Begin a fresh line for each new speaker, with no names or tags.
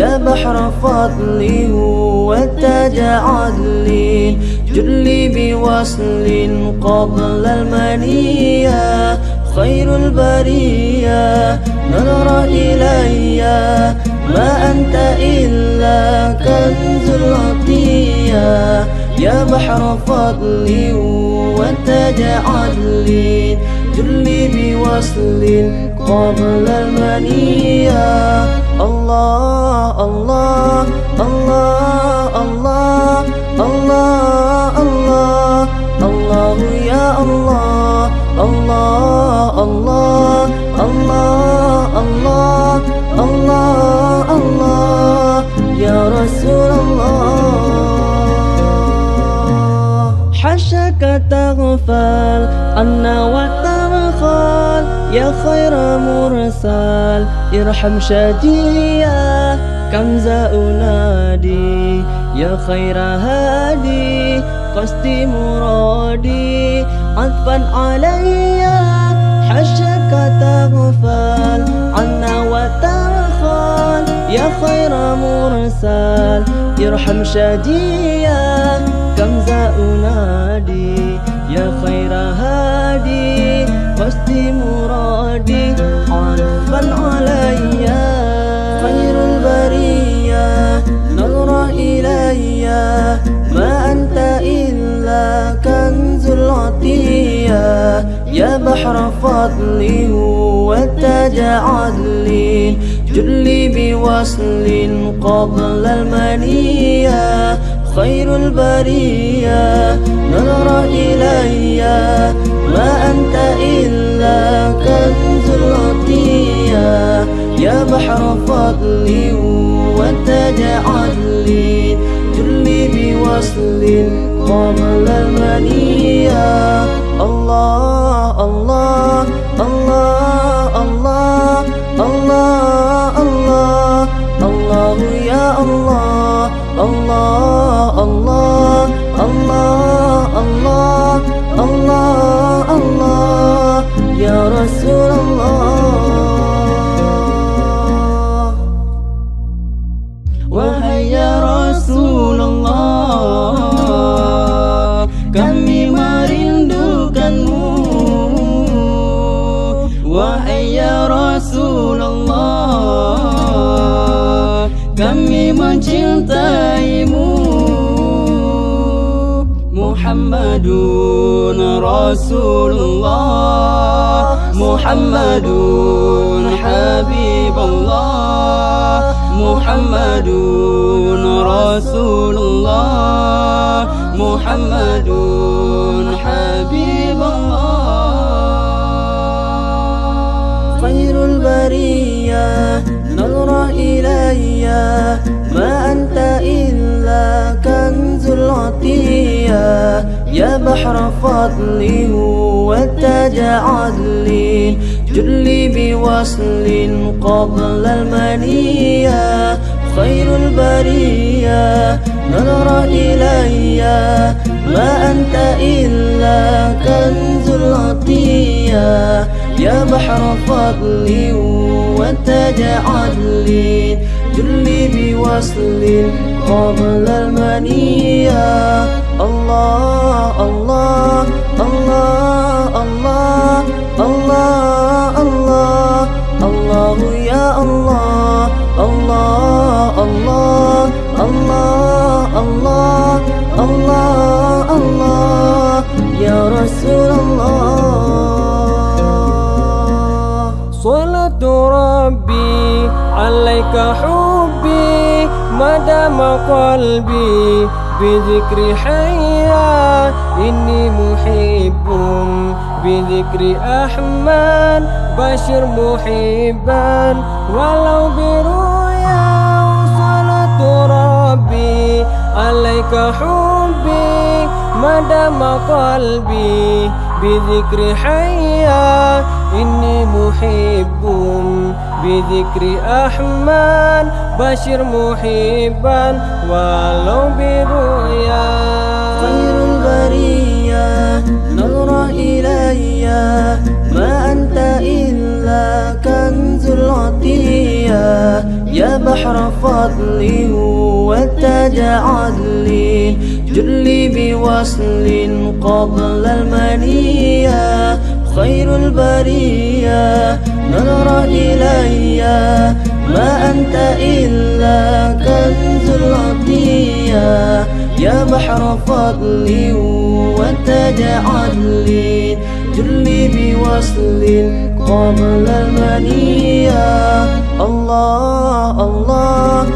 يا بحر فضل وتاج عدل جد لي بوصل قبل المنية خير البرية نظر إلي ما أنت إلا كنز العطية يا بحر فضل وتاج عدل جد لي بوصل قبل المنية الله الله الله الله الله الله الله يا الله الله الله الله الله الله الله يا رسول الله حشك تغفل عنا وترخل يا خير مرسل ارحم شجيا كنز أنادي يا خير هادي قصدي مرادي عطفا علي حشك تغفل عنا وترخل يا خير مرسل ارحم شجيا كنز أنادي يا خير هادي قصدي مرادي عطفا علي خير البرية نظر إلي ما أنت إلا كنز العطية يا بحر فضل وتاج عدل جد لي بوصل قبل المنية خير البرية نظر إلي ما أنت إلا كنز العطية يا بحر فضل وتاج عدل جد لي بوصل قبل المنية الله الله الله الله الله الله الله يا الله الله الله الله الله الله الله يا رسول الله وهي يا رسول الله kami merindukanmu wahai ya Rasulullah kami mencintaimu Muhammadun Rasulullah Muhammadun Habibullah Muhammadun Rasulullah Muhammadun Habibullah Khairul bariyah نظر إلي ما أنت إلا كنز العطية يا بحر فضل وتاج عدل جد لي بوصل قبل المنية خير البرية نظر إلي ما أنت إلا كنز العطية يا بحر فضل وتاج عدل جد لي بوصل قبل المنية الله الله الله الله الله الله الله يا الله الله الله الله الله الله الله يا رسول الله صلاة ربي عليك حبي ما دام قلبي بذكر حيا إني محب بذكر أحمد بشر محبا ولو برؤيا صلاة ربي عليك حبي ما دام قلبي بذكر حيا إني محب بذكر أحمد بشر محبا ولو برؤيا خير البرية نظر إلي ما أنت إلا كنز العطية
يا بحر فضل وتاج عدل جلي بوصل قبل المنية خير البرية نظر إلي ما أنت إلا كنز العطية يا بحر فضل وتاج عدل جلي بوصل قبل المنية الله الله